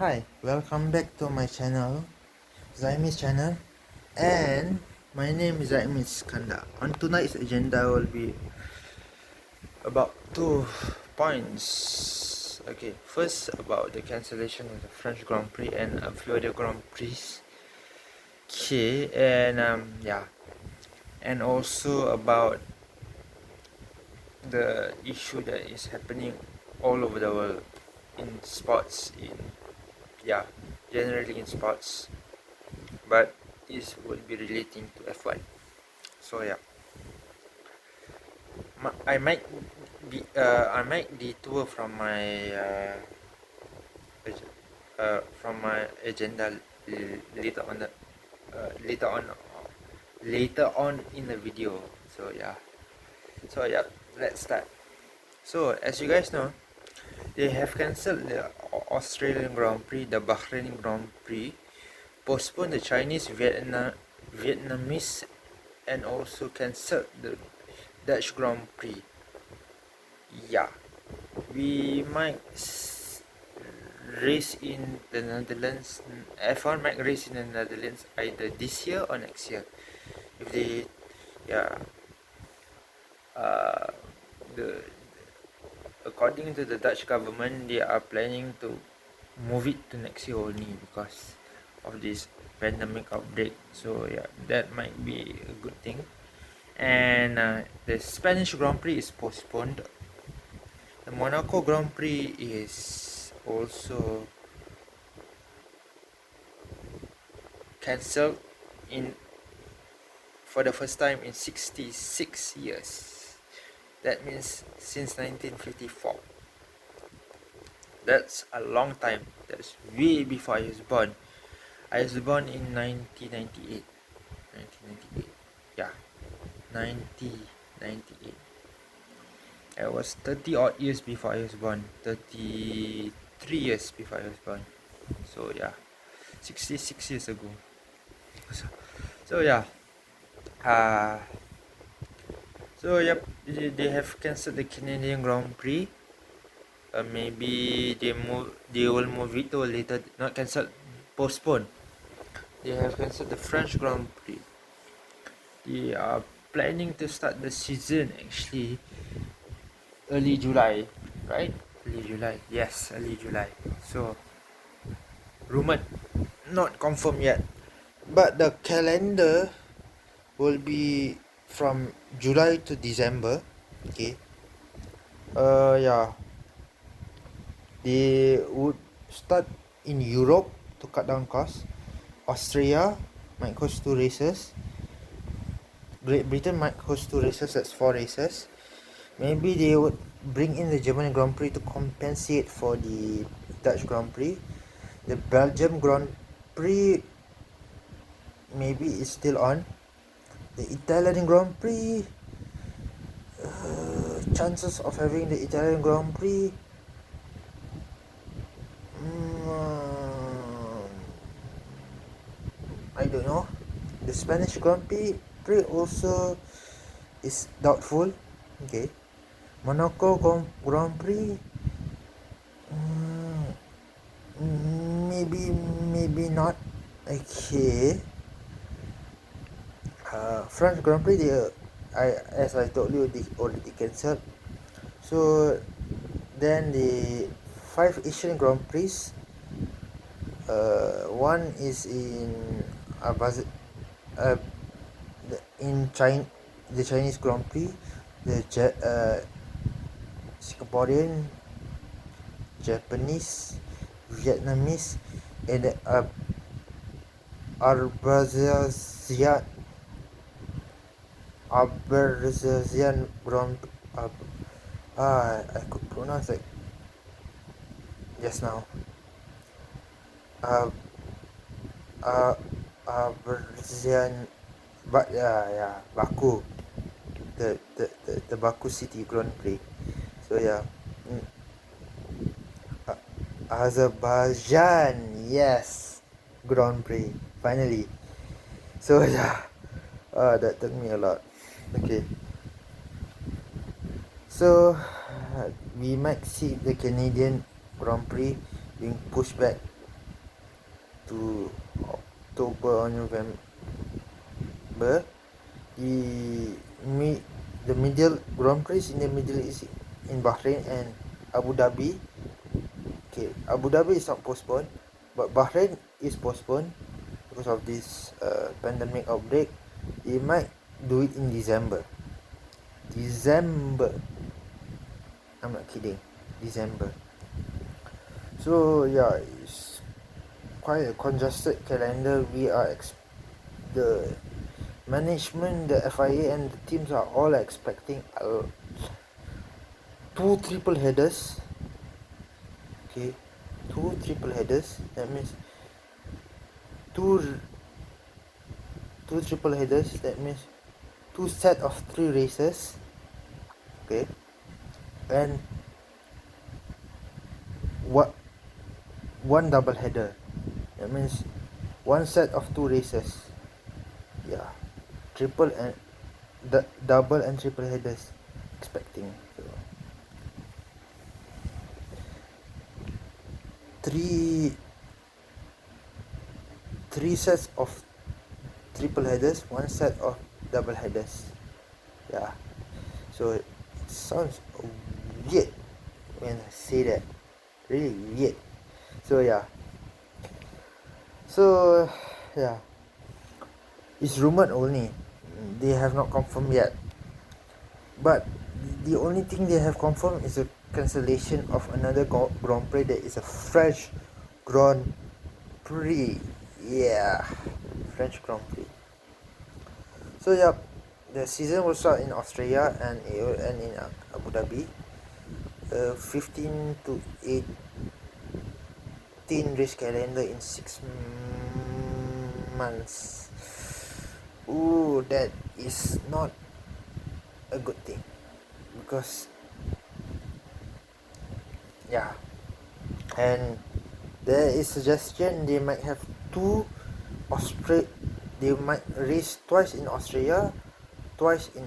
Hi, welcome back to my channel, Zaimis channel, and my name is Zaimis Kanda. On tonight's agenda will be about 2 points. Okay, first about the cancellation of the French Grand Prix and a few other Grand Prix. Okay, and and also about the issue that is happening all over the world in sports, generally in sports, but this will be relating to F1. So yeah, I might detour from my agenda later on later on in the video. So yeah, let's start. So as you guys know, they have cancelled the Australian Grand Prix, the Bahrain Grand Prix, postponed the Chinese, Vietnamese, and also cancelled the Dutch Grand Prix. Yeah, we might race in the Netherlands. F1 might race in the Netherlands either this year or next year. If they, yeah, the according to the Dutch government, they are planning to move it to next year only because of this pandemic outbreak. So yeah, that might be a good thing. And the Spanish Grand Prix is postponed. The Monaco Grand Prix is also cancelled in for the first time in 66 years. That means since 1954. That's a long time. That's way before I was born. I was born in 1998. 1998. Yeah, 1998. I was 30 odd years before I was born. 33 years before I was born. So yeah, 66 years ago. So yeah. So yep, they have cancelled the Canadian Grand Prix. Maybe they will move it to later. Not cancelled, postponed. They have cancelled the French Grand Prix. They are planning to start the season actually early July, right? Early July, yes, early July. So rumored, not confirmed yet, but the calendar will be from July to December. Okay. Yeah. They would start in Europe to cut down costs. Austria might host 2 races. Great Britain might host 2 races. That's 4 races. Maybe they would bring in the German Grand Prix to compensate for the Dutch Grand Prix. The Belgium Grand Prix maybe is still on. The Italian Grand Prix, chances of having the Italian Grand Prix, I don't know. The Spanish Grand Prix also is doubtful. Okay. Monaco Grand Prix, maybe not. Okay. France Grand Prix, as I told you, they already cancelled. So then the 5 Asian Grand Prix, one is in China, the Chinese Grand Prix, the Singaporean, Japanese, Vietnamese, and the Azerbaijan Grand Prix. I could pronounce it just now. Azerbaijan, but yeah, Baku, the Baku City Grand Prix. So yeah, Azerbaijan, yes, Grand Prix finally. So yeah, that took me a lot. Okay, so we might see the Canadian Grand Prix being pushed back to October or November, the middle Grand Prix in the Middle East in Bahrain and Abu Dhabi. Okay, Abu Dhabi is not postponed, but Bahrain is postponed because of this pandemic outbreak. They might do it in December. I'm not kidding. December. So yeah, it's quite a congested calendar. The management, the FIA and the teams are all expecting 2 triple headers. Okay, 2 triple headers. That means two triple headers. That means 2 set of 3 races. Okay, and one double header. That means 1 set of 2 races. Yeah, triple and the double and triple headers expecting. So three sets of triple headers, 1 set of double headers. Yeah, so it sounds weird when I say that. Really weird. So yeah, it's rumored only. They have not confirmed yet, but the only thing they have confirmed is a cancellation of another Grand Prix. That is a French Grand Prix. Yeah, French Grand Prix. So yeah, the season will start in Australia and it will end in Abu Dhabi. 15 to 18 race calendar in 6 months. Ooh, that is not a good thing, because yeah, and there is suggestion they might have they might race twice in Australia, twice in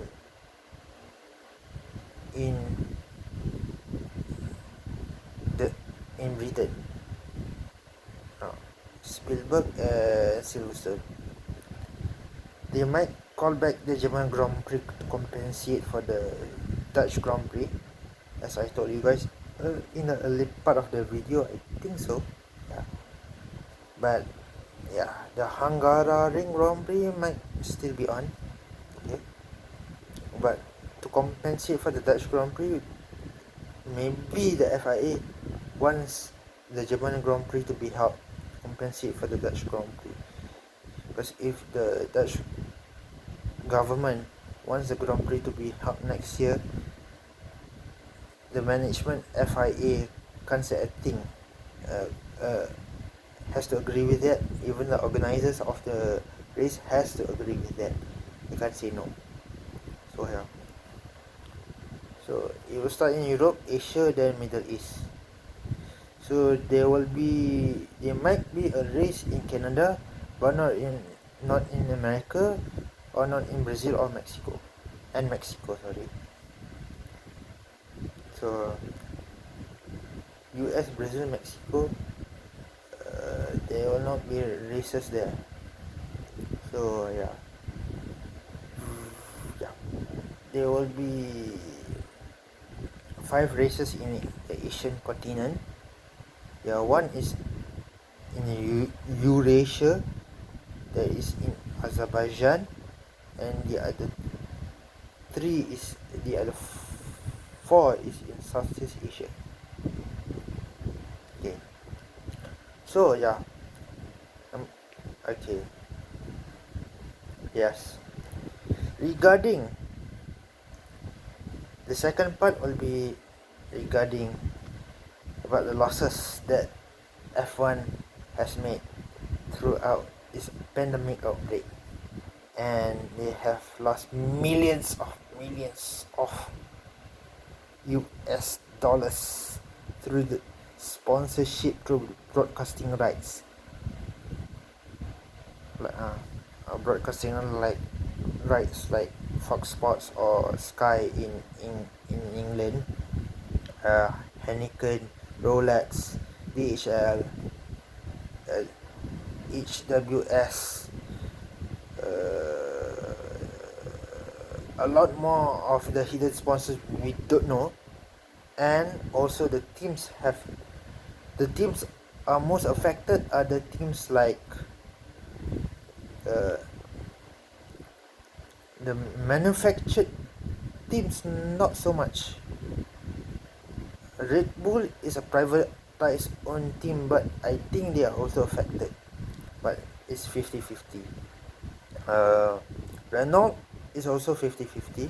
Britain. Spielberg and Silverstone. They might call back the German Grand Prix to compensate for the Dutch Grand Prix, as I told you guys in the early part of the video. I think so. Yeah. But yeah, the Hungaroring Grand Prix might still be on. Okay. But to compensate for the Dutch Grand Prix, maybe the FIA wants the German Grand Prix to be held, compensate for the Dutch Grand Prix. Because if the Dutch government wants the Grand Prix to be held next year, the management FIA can't say a thing, has to agree with that. Even the organizers of the race has to agree with that. They can't say no. So yeah. So it will start in Europe, Asia, then Middle East. So there might be a race in Canada, but not in America, or not in Brazil or Mexico, sorry. So US, Brazil, Mexico, there will not be races there. So yeah, there will be 5 races in the Asian continent. Yeah, one is in Eurasia, that is in Azerbaijan, and the other 4 is in Southeast Asia. Okay. So yeah. Okay. Yes. Regarding the second part will be regarding about the losses that F1 has made throughout this pandemic outbreak, and they have lost millions of US dollars through the sponsorship, through broadcasting rights, like broadcasting like rights like Fox Sports or Sky in England, Heineken, Rolex, DHL, HWS. A lot more of the hidden sponsors we don't know, and also the teams are most affected are the teams like the manufactured teams, not so much. Red Bull is a privatized owned team, but I think they are also affected, but it's 50-50. Renault is also 50-50,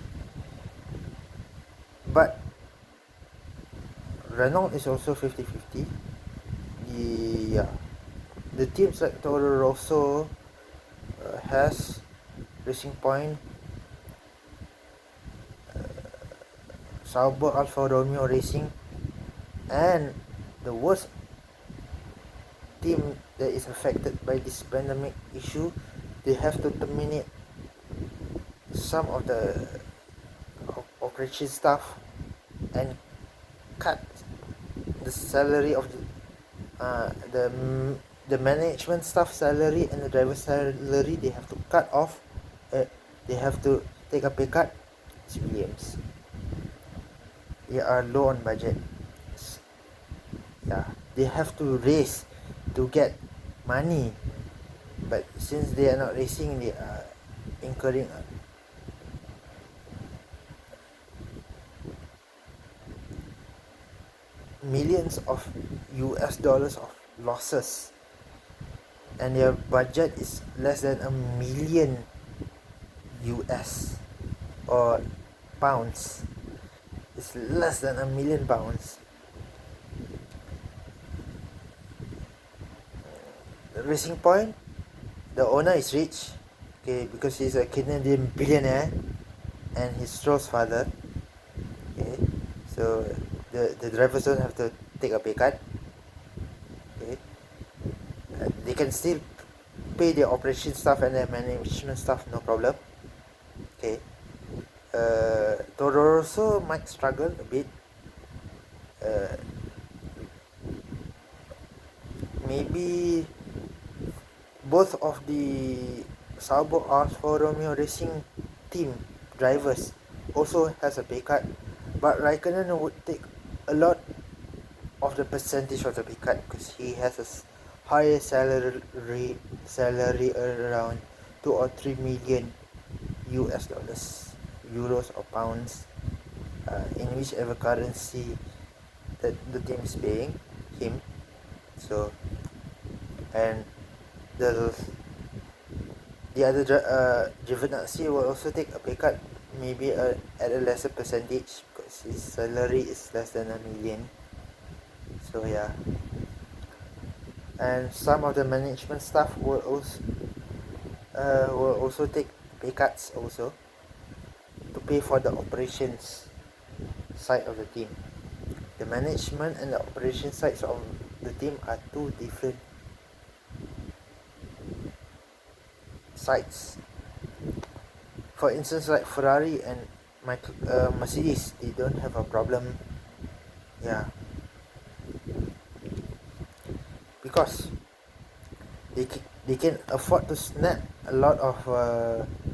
but Renault is also 50-50. The teams like Toro Rosso, has Racing Point, Sauber Alfa Romeo Racing, and the worst team that is affected by this pandemic issue, they have to terminate some of the operation staff and cut the salary of the management staff salary and the driver salary. They have to cut off. They have to take a pay cut. It's Williams. They are low on budget. Yeah, they have to race to get money, but since they are not racing, they are incurring millions of US dollars of losses, and their budget is less than $1 million US or pounds. It's less than £1 million. Racing Point, the owner is rich, okay, because he's a Canadian billionaire and he's Stroll's father. Okay, so the drivers don't have to take a pay cut. Okay, they can still pay their operation staff and their management staff, no problem. Okay, Toro Rosso might struggle a bit. Maybe both of the Sauber Alfa Romeo Racing team drivers also has a pay cut, but Raikkonen would take a lot of the percentage of the pay cut because he has a higher salary around 2 or 3 million US dollars, euros or pounds, in whichever currency that the team is paying him. So, and the other Giovinazzi will also take a pay cut, maybe at a lesser percentage because his salary is less than $1 million. So yeah, and some of the management staff will also take pay cuts also to pay for the operations side of the team. The management and the operation sides of the team are two different sides. For instance, like Ferrari and Mercedes, they don't have a problem. Yeah, because they can afford to snap a lot of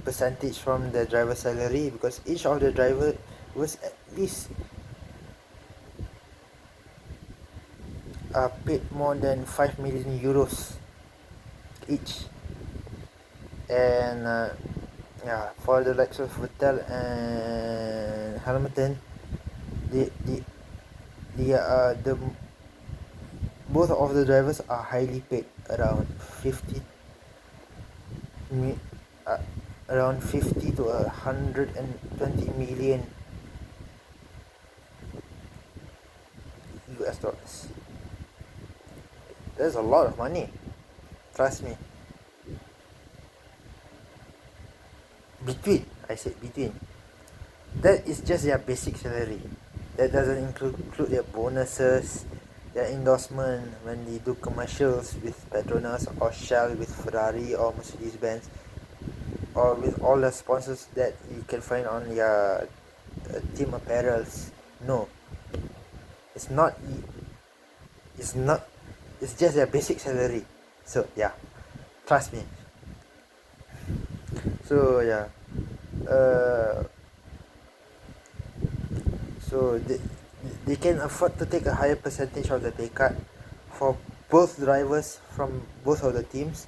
percentage from the driver salary, because each of the driver was at least paid more than 5 million euros each. And yeah, for the likes of Vettel and Hamilton, the both of the drivers are highly paid, around 50 to 120 million US dollars. That's a lot of money, trust me. Between that is just their basic salary. That doesn't include their bonuses, their endorsement when they do commercials with Petronas or Shell, with Ferrari or Mercedes-Benz, or with all the sponsors that you can find on their team apparels. No, it's not. It's just their basic salary. So yeah, Trust me. So yeah, so they can afford to take a higher percentage of the pay cut for both drivers from both of the teams.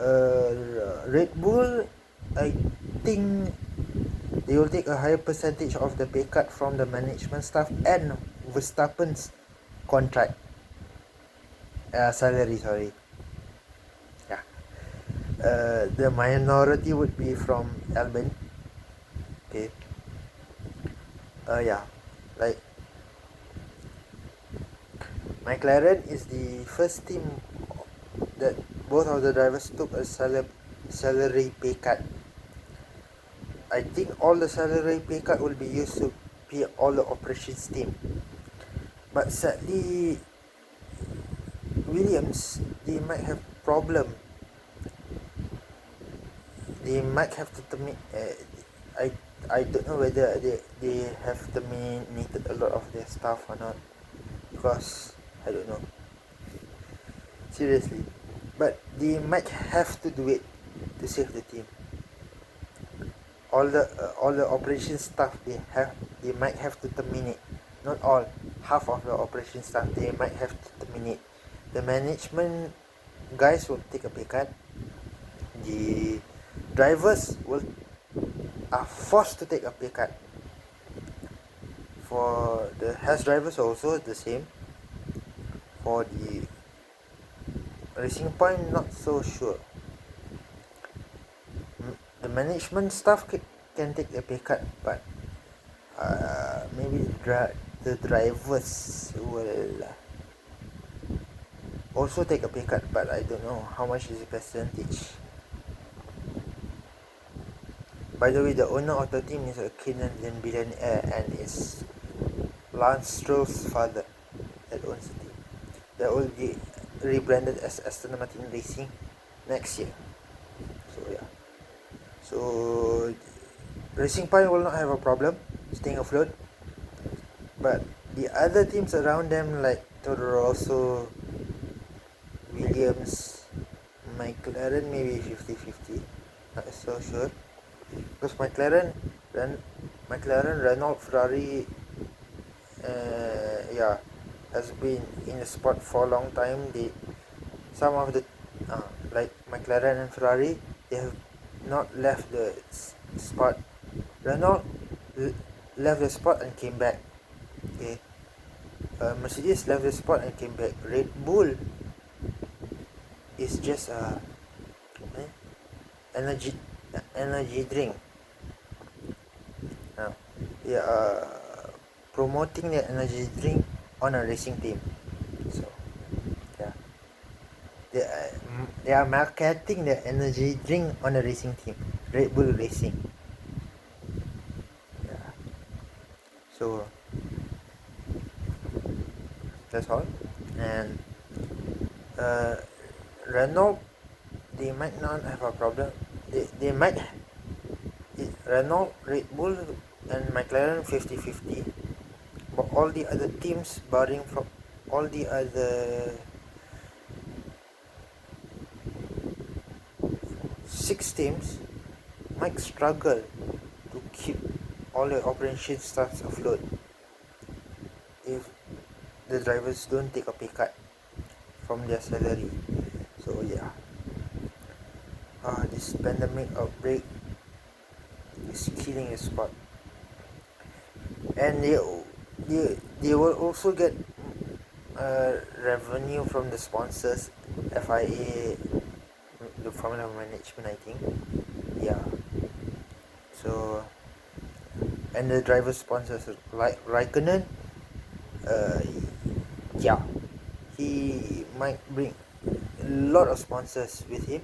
Red Bull, I think they will take a higher percentage of the pay cut from the management staff and Verstappen's contract salary. Sorry, yeah. The minority would be from Albon. Okay. Yeah, like McLaren is the first team that both of the drivers took a salary pay cut. I think all the salary pay cut will be used to pay all the operations team. But sadly, Williams, they might have problem. They might have to terminate. I don't know whether they have terminated a lot of their staff or not, because I don't know. Seriously, but they might have to do it to save the team. All the operation staff they might have to terminate. Not all, half of the operation staff they might have to terminate. The management guys will take a pay cut. The drivers are forced to take a pay cut. For the Haas drivers also the same. For the Racing Point, not so sure. The management staff can take a pay cut, but maybe the drivers will also take a pay cut, but I don't know how much is the percentage. By the way, the owner of the team is a Canadian billionaire and is Lance Stroll's father that owns the team. That will be rebranded as Aston Martin Racing next year. So yeah. So Racing Point will not have a problem staying afloat, but the other teams around them like Toro Rosso, Williams, McLaren maybe 50-50, not so sure, because McLaren, Renault, Ferrari, yeah, has been in the sport for a long time. Some of the like McLaren and Ferrari, they have not left the sport. Renault left the sport and came back. Okay. Mercedes left the sport and came back. Red Bull is just a energy drink. They are promoting the energy drink on a racing team. So yeah, they are marketing the energy drink on a racing team, Red Bull Racing. Yeah. So that's all. And Renault, they might not have a problem. They might Renault, Red Bull and McLaren 50-50, but all the other teams, barring from all the other 6 teams, might struggle to keep all the operation staffs afloat if the drivers don't take a pay cut from their salary. So yeah, this pandemic outbreak is killing the sport, and they will also get revenue from the sponsors, FIA, the Formula Management, I think. Yeah. So, and the driver sponsors like Raikkonen, yeah, he might bring a lot of sponsors with him,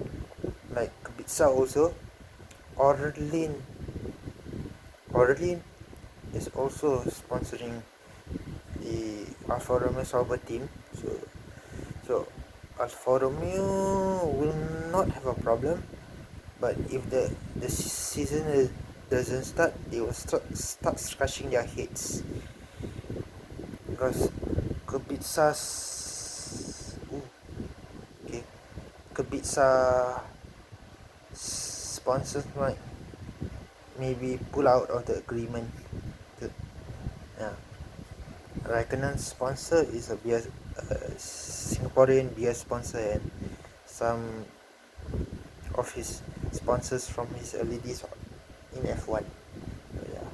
like Kubica also. Orlin is also sponsoring the Alfa Romeo Sauber team, so Alfa Romeo will not have a problem, but if the season doesn't start, they will start scratching their heads, because Kubica's pizza sponsors might maybe pull out of the agreement. Yeah. Raikkonen's sponsor is a beer, Singaporean beer sponsor, and some of his sponsors from his early days in F1. So, yeah.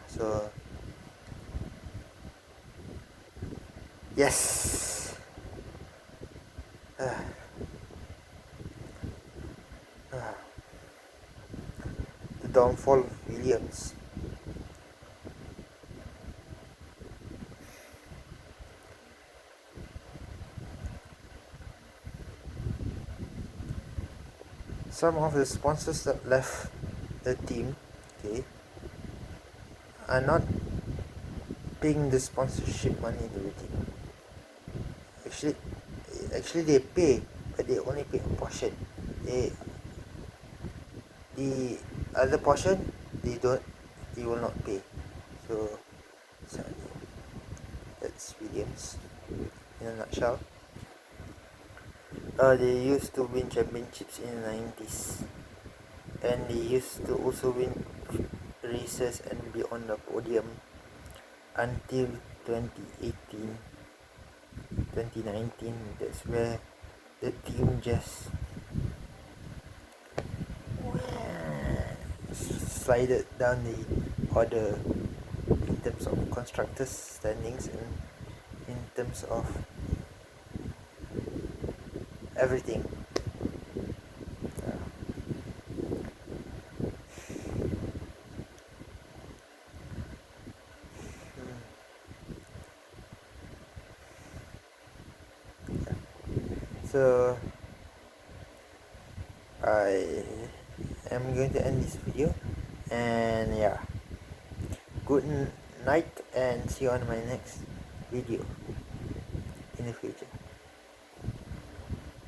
So yes. Uh, uh, the downfall of Williams. Some of the sponsors that left the team, okay, are not paying the sponsorship money to the team. Actually they pay, but they only pay a portion. The other portion they will not pay. So that's Williams in a nutshell. They used to win championships in the 90s, and they used to also win races and be on the podium until 2018, 2019. That's where the team just slided down the order in terms of constructors standings and in terms of everything. So I am going to end this video, and yeah, good night and see you on my next video in the future.